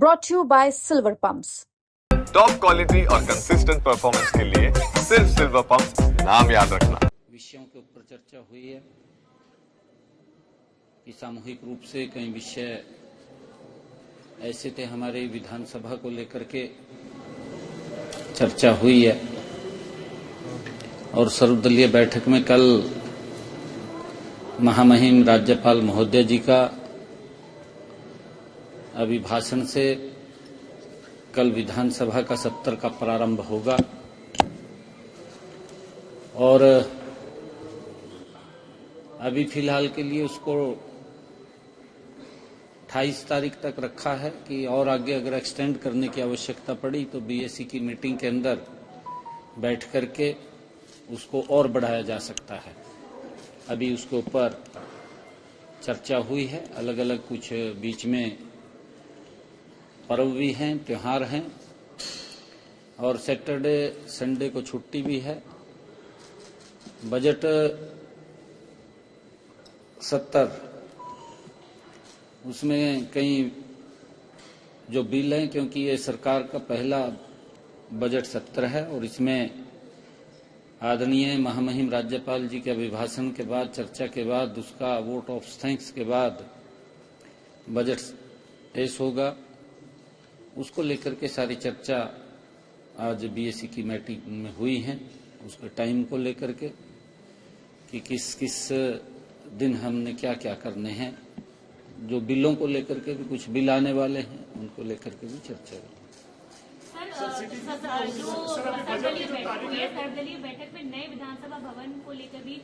brought to you by Silver Pumps. Top quality और consistent performance के लिए सिर्फ सिल्वर पंप्स नाम याद रखना। विषयों के ऊपर चर्चा हुई है कि सामूहिक रूप से कई विषय ऐसे थे हमारे विधानसभा को लेकर के चर्चा हुई है और सर्वदलीय बैठक में कल महामहिम राज्यपाल महोदय जी का अभिभाषण से कल विधानसभा का सत्र का प्रारंभ होगा और अभी फिलहाल के लिए उसको 28 तारीख तक रखा है कि और आगे अगर एक्सटेंड करने की आवश्यकता पड़ी तो बीएससी की मीटिंग के अंदर बैठ करके उसको और बढ़ाया जा सकता है। अभी उसके ऊपर चर्चा हुई है, अलग अलग कुछ बीच में पर्व भी हैं, त्योहार हैं और सैटरडे संडे को छुट्टी भी है। बजट सत्र उसमें कई जो बिल हैं, क्योंकि ये सरकार का पहला बजट सत्र है और इसमें आदरणीय महामहिम राज्यपाल जी के अभिभाषण के बाद, चर्चा के बाद, उसका वोट ऑफ थैंक्स के बाद बजट पेश होगा। उसको लेकर के सारी चर्चा आज बीएससी की मीटिंग में हुई है, उसके टाइम को लेकर के कि किस किस दिन हमने क्या क्या करने हैं। जो बिलों को लेकर के भी कुछ बिल आने वाले हैं, उनको लेकर के भी चर्चा हुई। सर्वदलीय बैठक में नए विधानसभा भवन को लेकर भी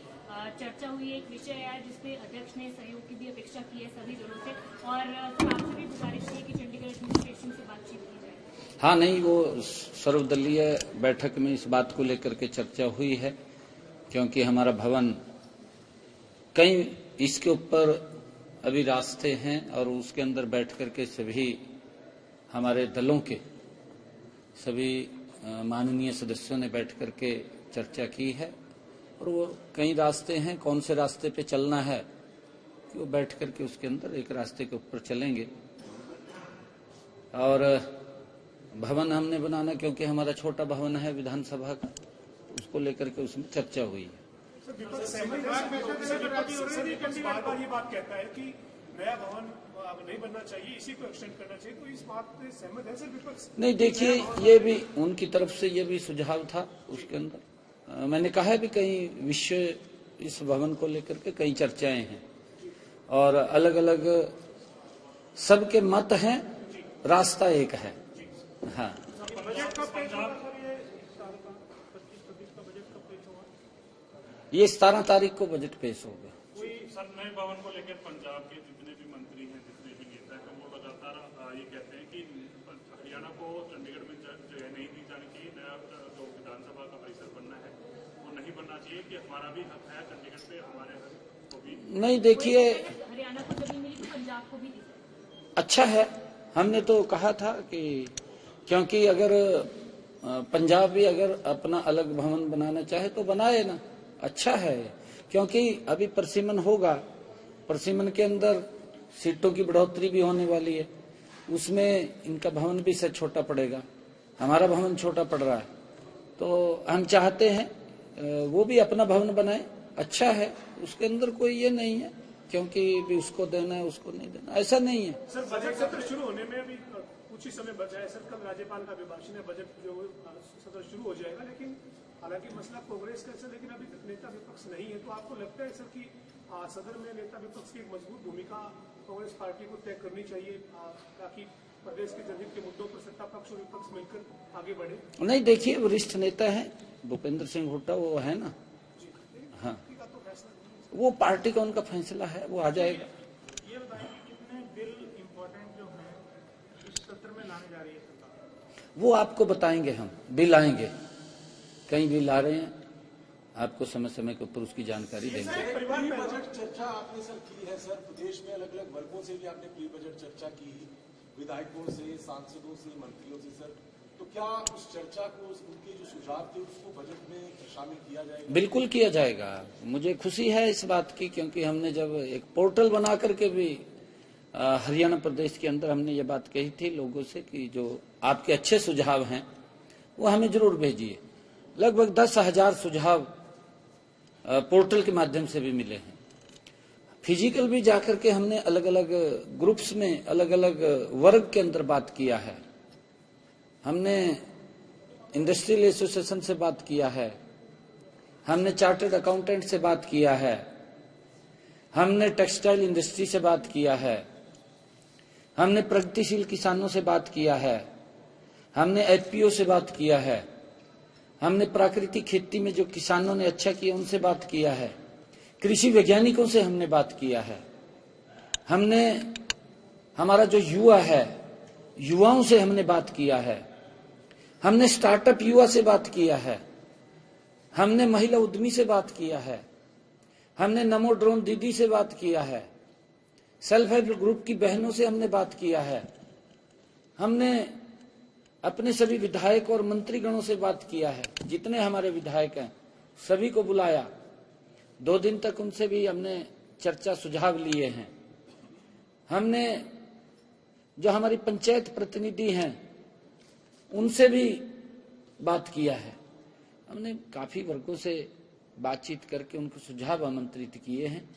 चर्चा हुई है। एक विषय आया जिसपे अध्यक्ष ने सहयोग की भी अपेक्षा की है सभी दलों से और आपसे भी गुजारिश की कि चंडीगढ़ एडमिनिस्ट्रेशन से बातचीत की जाए। हाँ, नहीं, वो सर्वदलीय बैठक में इस बात को लेकर के चर्चा हुई है, क्योंकि हमारा भवन कई इसके ऊपर अभी रास्ते हैं और उसके अंदर बैठ करके सभी हमारे दलों के सभी माननीय सदस्यों ने बैठ करके चर्चा की है और वो कई रास्ते हैं, कौन से रास्ते पे चलना है कि वो बैठ करके उसके अंदर एक रास्ते के ऊपर चलेंगे। और भवन हमने बनाना, क्योंकि हमारा छोटा भवन है विधानसभा का, उसको लेकर के उसमें चर्चा हुई है। ये बात कहता है कि नया भवन नहीं बनना चाहिए, इसी को एक्सटेंड करना चाहिए, तो इस बात पे सहमत है सर विपक्ष? नहीं, देखिए, ये भी उनकी तरफ से ये भी सुझाव था। उसके अंदर मैंने कहा है भी कई विषय इस भवन को लेकर के कई चर्चाएं हैं और अलग अलग सबके मत हैं, रास्ता एक है। हाँ, ये 17 तारीख को बजट पेश होगा। सर, नए भवन को लेकर पंजाब के जितने भी मंत्री हैं, जितने भी नेता हैं, वो लगातार ये कहते हैं कि हरियाणा को चंडीगढ़ में जगह नहीं दी जानी चाहिए, नया जो विधानसभा का परिसर बनना है वो नहीं बनना चाहिए, कि हमारा भी हक है चंडीगढ़ पे, हमारे हक को भी नहीं। देखिए, हरियाणा को जमीन मिली तो पंजाब को भी दी। अच्छा है, हमने तो कहा था कि क्योंकि अगर पंजाब भी अगर अपना अलग भवन बनाना चाहे तो बनाए ना, अच्छा है, क्योंकि अभी परिसीमन होगा, परिसीमन के अंदर सीटों की बढ़ोतरी भी होने वाली है, उसमें इनका भवन भी से छोटा पड़ेगा, हमारा भवन छोटा पड़ रहा है, तो हम चाहते हैं वो भी अपना भवन बनाए, अच्छा है, उसके अंदर कोई ये नहीं है क्योंकि भी उसको देना है उसको नहीं देना, ऐसा नहीं है। सर, बजट सत्र शुरू होने में अभी कुछ ही समय बचा है। सर, कल राज्यपाल का अभिभाषण है, बजट जो सत्र शुरू हो जाएगा, लेकिन हालांकि मसला कांग्रेस का है, लेकिन अभी तक नेता विपक्ष नहीं है, तो आपको लगता है सर कि सदन में नेता विपक्ष की एक मजबूत भूमिका कांग्रेस पार्टी को तय करनी चाहिए ताकि प्रदेश के जनहित के मुद्दों पर सत्ता पक्ष और विपक्ष मिलकर आगे बढ़े? नहीं, देखिए, वरिष्ठ नेता है भूपेंद्र सिंह हुड्डा, वो है ना। हाँ, वो पार्टी का उनका फैसला है, वो आ जाएगा। ये बताइए कितने बिल इम्पोर्टेंट जो है इस सत्र में लाने जा रही है सरकार? वो आपको बताएंगे, हम बिल आएंगे, कई बिल आ रहे हैं, आपको समय समय के ऊपर उसकी जानकारी देंगे। प्री बजट चर्चा आपने सर की है, सर प्रदेश में अलग अलग वर्गों से भी आपने प्री बजट चर्चा की, विधायकों से, सांसदों से, मंत्रियों से, सर तो क्या उस चर्चा को, उनके जो सुझाव थे उसको बजट में शामिल किया जाएगा? बिल्कुल किया जाएगा। मुझे खुशी है इस बात की, क्योंकि हमने जब एक पोर्टल बना करके भी हरियाणा प्रदेश के अंदर हमने ये बात कही थी लोगों से कि जो आपके अच्छे सुझाव हैं वो हमें जरूर भेजिए। लगभग 10,000 सुझाव पोर्टल के माध्यम से भी मिले हैं। फिजिकल भी जाकर के हमने अलग अलग ग्रुप्स में अलग अलग वर्ग के अंदर बात किया है। हमने इंडस्ट्रियल एसोसिएशन से बात किया है, हमने चार्टर्ड अकाउंटेंट से बात किया है, हमने टेक्सटाइल इंडस्ट्री से बात किया है, हमने प्रगतिशील किसानों से बात किया है, हमने एफपीओ से बात किया है, हमने प्राकृतिक खेती में जो किसानों ने अच्छा किया उनसे बात किया है, कृषि वैज्ञानिकों से हमने बात किया है, हमने हमारा जो युवा है युवाओं से हमने बात किया है, हमने स्टार्टअप युवा से बात किया है, हमने महिला उद्यमी से बात किया है, हमने नमो ड्रोन दीदी से बात किया है, सेल्फ हेल्प ग्रुप की बहनों से हमने बात किया है, हमने अपने सभी विधायक और मंत्रीगणों से बात किया है। जितने हमारे विधायक हैं सभी को बुलाया, 2 दिन तक उनसे भी हमने चर्चा सुझाव लिए हैं। हमने जो हमारी पंचायत प्रतिनिधि हैं उनसे भी बात किया है। हमने काफी वर्गों से बातचीत करके उनको सुझाव आमंत्रित किए हैं।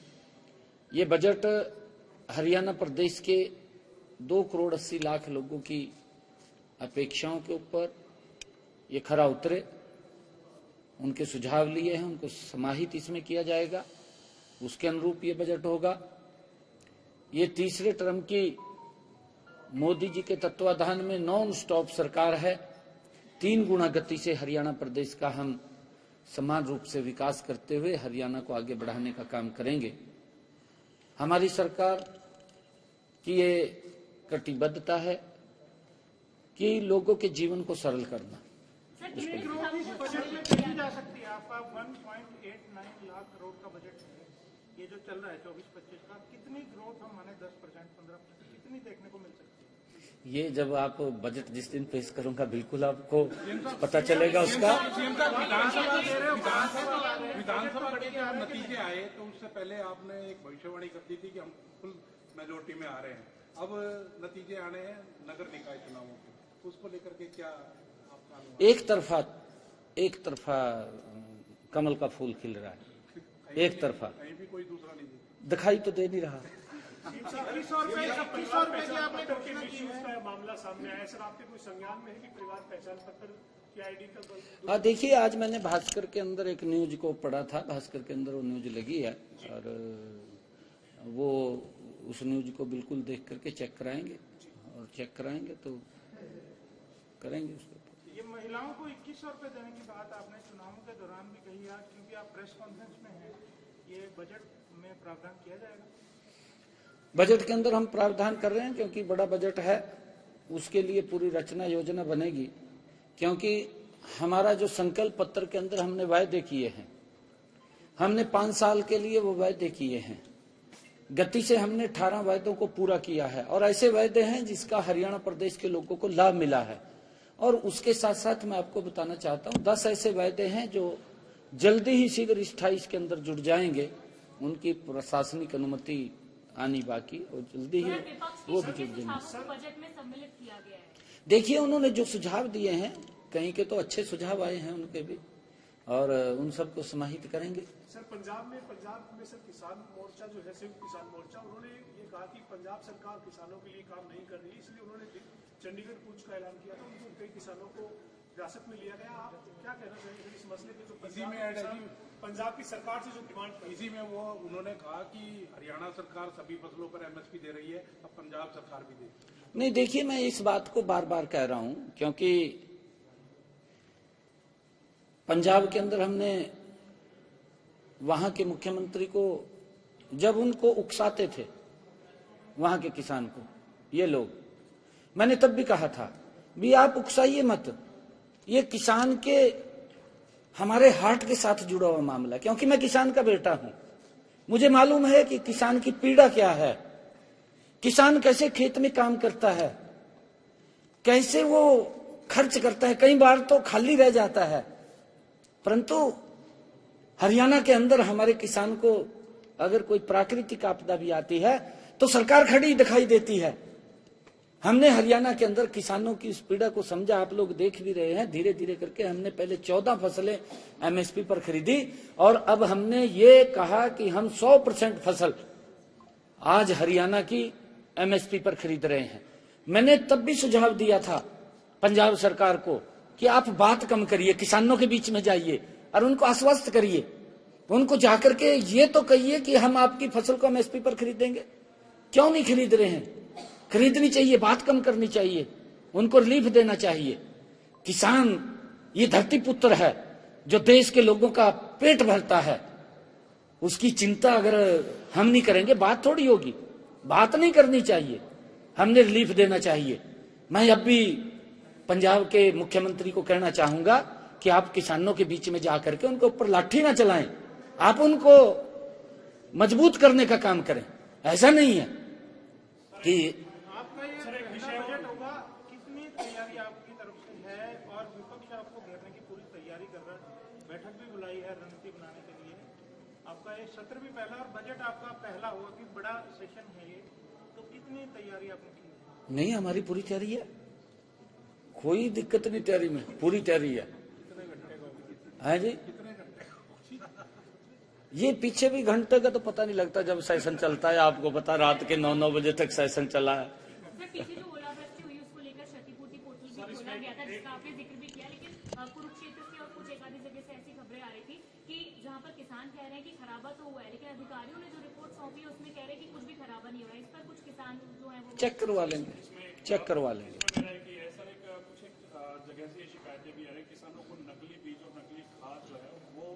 ये बजट हरियाणा प्रदेश के 2,80,00,000 लोगों की अपेक्षाओं के ऊपर ये खरा उतरे, उनके सुझाव लिए हैं, उनको समाहित इसमें किया जाएगा, उसके अनुरूप ये बजट होगा। ये तीसरे टर्म की मोदी जी के तत्वाधान में नॉन स्टॉप सरकार है। 3 गुना गति से हरियाणा प्रदेश का हम समान रूप से विकास करते हुए हरियाणा को आगे बढ़ाने का काम करेंगे। हमारी सरकार की ये कटिबद्धता है कि लोगों के जीवन को सरल करना। बजट में देखी जा सकती है आपका 1.89 लाख करोड़ का बजट है, ये जो चल रहा है 24-25 का, कितनी ग्रोथ हम माने 10%, 15%, कितनी देखने को मिल सकती है? ये जब आप बजट जिस दिन पेश करूंगा बिल्कुल आपको पता चलेगा उसका। विधानसभा के क्या नतीजे आए तो उससे पहले आपने एक भविष्यवाणी कर दी थी कि हम फुल मेजोरिटी में आ रहे हैं। अब नतीजे आने हैं नगर निकाय चुनावों के, उसको लेकर के क्या आपका? एक तरफा कमल का फूल खिल रहा है, एक तरफा, कहीं भी कोई दूसरा नहीं दिखाई तो दे नहीं रहा। 2600 रुपए की आपने घोषणा की है, मामला सामने आया। सर आपके कोई संज्ञान में है कि परिवार पहचान पत्र की आईडी का? हाँ देखिए, आज मैंने भास्कर के अंदर एक न्यूज को पढ़ा था, भास्कर के अंदर वो न्यूज लगी है और वो उस न्यूज को बिल्कुल देख करके चेक कराएंगे और चेक कराएंगे तो करेंगे उसको। ये महिलाओं को 2100 रुपए देने की बात आपने चुनावों के दौरान भी कही है, क्योंकि आप प्रेस कॉन्फ्रेंस में हैं, ये बजट में प्रावधान किया जाएगा? बजट के अंदर हम प्रावधान कर रहे हैं क्योंकि बड़ा बजट है, उसके लिए पूरी रचना योजना बनेगी। क्योंकि हमारा जो संकल्प पत्र के अंदर हमने वायदे किए हैं, हमने 5 साल के लिए वो वायदे किए हैं। गति से हमने 18 वायदों को पूरा किया है और ऐसे वायदे हैं जिसका हरियाणा प्रदेश के लोगों को लाभ मिला है। और उसके साथ साथ मैं आपको बताना चाहता हूं 10 ऐसे वायदे हैं जो जल्दी ही शीघ्र स्थायी इसके अंदर जुड़ जाएंगे, उनकी प्रशासनिक अनुमति आनी बाकी और जल्दी ही वो भी जुड़ जाएंगे। बजट में सम्मिलित किया गया है। देखिए, उन्होंने जो सुझाव दिए हैं कहीं के तो अच्छे सुझाव आए हैं उनके भी, और उन सबको समाहित करेंगे। सर पंजाब में सर किसान मोर्चा जो है, संयुक्त किसान मोर्चा, उन्होंने ये कहा कि पंजाब सरकार किसानों के लिए काम नहीं कर रही, इसलिए उन्होंने चंडीगढ़ कूच का ऐलान किया था। उनको कई किसानों को हिरासत में लिया गया। आप क्या कहना चाहेंगे इस मसले पे? जो पंजाब की सरकार से जो डिमांड की, इसी में वो उन्होंने कहा कि हरियाणा सरकार सभी फसलों पर एमएसपी दे रही है, अब पंजाब सरकार भी दे। नहीं देखिए, मैं इस बात को बार बार कह रहा हूं क्योंकि पंजाब के अंदर हमने वहां के मुख्यमंत्री को जब उनको उकसाते थे, वहां के किसान को ये लोग, मैंने तब भी कहा था भी आप उकसाइए मत, ये किसान के हमारे हार्ट के साथ जुड़ा हुआ मामला, क्योंकि मैं किसान का बेटा हूं। मुझे मालूम है कि किसान की पीड़ा क्या है, किसान कैसे खेत में काम करता है, कैसे वो खर्च करता है, कई बार तो खाली रह जाता है। परंतु हरियाणा के अंदर हमारे किसान को अगर कोई प्राकृतिक आपदा भी आती है तो सरकार खड़ी दिखाई देती है। हमने हरियाणा के अंदर किसानों की इस पीड़ा को समझा, आप लोग देख भी रहे हैं। धीरे धीरे करके हमने पहले 14 फसलें एमएसपी पर खरीदी और अब हमने ये कहा कि हम 100% फसल आज हरियाणा की एमएसपी पर खरीद रहे हैं। मैंने तब भी सुझाव दिया था पंजाब सरकार को कि आप बात कम करिए, किसानों के बीच में जाइए और उनको आश्वस्त करिए, उनको जाकर के ये तो कहिए कि हम आपकी फसल को एमएसपी पर खरीदेंगे। क्यों नहीं खरीद रहे हैं? खरीदनी चाहिए, बात कम करनी चाहिए, उनको रिलीफ देना चाहिए। किसान ये धरती पुत्र है जो देश के लोगों का पेट भरता है, उसकी चिंता अगर हम नहीं करेंगे बात थोड़ी होगी। बात नहीं करनी चाहिए, हमने रिलीफ देना चाहिए। मैं अब भी पंजाब के मुख्यमंत्री को कहना चाहूंगा कि आप किसानों के बीच में जाकर के उनके ऊपर लाठी ना चलाएं, आप उनको मजबूत करने का काम करें। ऐसा नहीं है कि आपका ये बजट होगा, कितनी तैयारी आपकी तरफ से है और विपक्ष आपको घेरने की पूरी तैयारी कर रहा है, बैठक भी बुलाई है रणनीति बनाने के लिए। आपका ये सत्र भी पहला और बजट आपका पहला होगा कि बड़ा सेशन है ये, तो कितनी तैयारी आपने की है? नहीं, हमारी पूरी तैयारी है, कोई दिक्कत नहीं, तैयारी में पूरी तैयारी है जी। ये पीछे भी घंटे का तो पता नहीं लगता जब सेशन चलता है, आपको पता रात के 9-9 बजे तक सेशन चला है। सर, पीछे जो ओलावृष्टि हुई उसको लेकर क्षतिपूर्ति पोर्टल भी खोला गया था, जिसका आपने जिक्र भी किया, लेकिन कुरुक्षेत्र से और कुछ एक आधी जगह से ऐसी खबरें आ रही थी कि जहां पर किसान कह रहे हैं कि खराबा तो हुआ है, लेकिन अधिकारियों ने जो रिपोर्ट सौंपी है उसमें कह रहे हैं कि कुछ भी खराबा नहीं हो रहा है। इस पर कुछ किसान जो है वो चेक करवा लेंगे, चेक करवा लेंगे। जगह से ये शिकायतें भी आ रही, किसानों को नकली बीज और नकली खाद जो है वो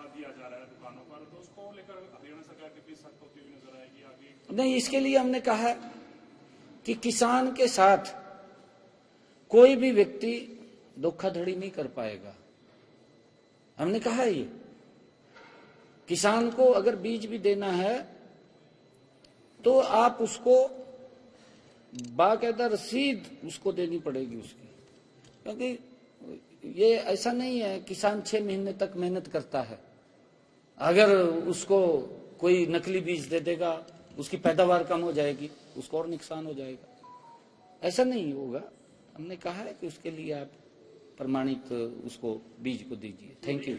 दिया जा रहा है दुकानों पर, तो उसको लेकर हरियाणा सरकार की भी सख्त होती हुई नजर आएगी आगे। नहीं, इसके लिए हमने कहा है कि किसान के साथ कोई भी व्यक्ति धोखाधड़ी नहीं कर पाएगा। हमने कहा है ये किसान को अगर बीज भी देना है तो आप उसको बाकायदा रसीद उसको देनी पड़ेगी उसकी, क्योंकि ये ऐसा नहीं है किसान 6 महीने तक मेहनत करता है, अगर उसको कोई नकली बीज दे देगा उसकी पैदावार कम हो जाएगी, उसको और नुकसान हो जाएगा। ऐसा नहीं होगा। हमने कहा है कि उसके लिए आप प्रमाणित उसको बीज को दीजिए। Thank you.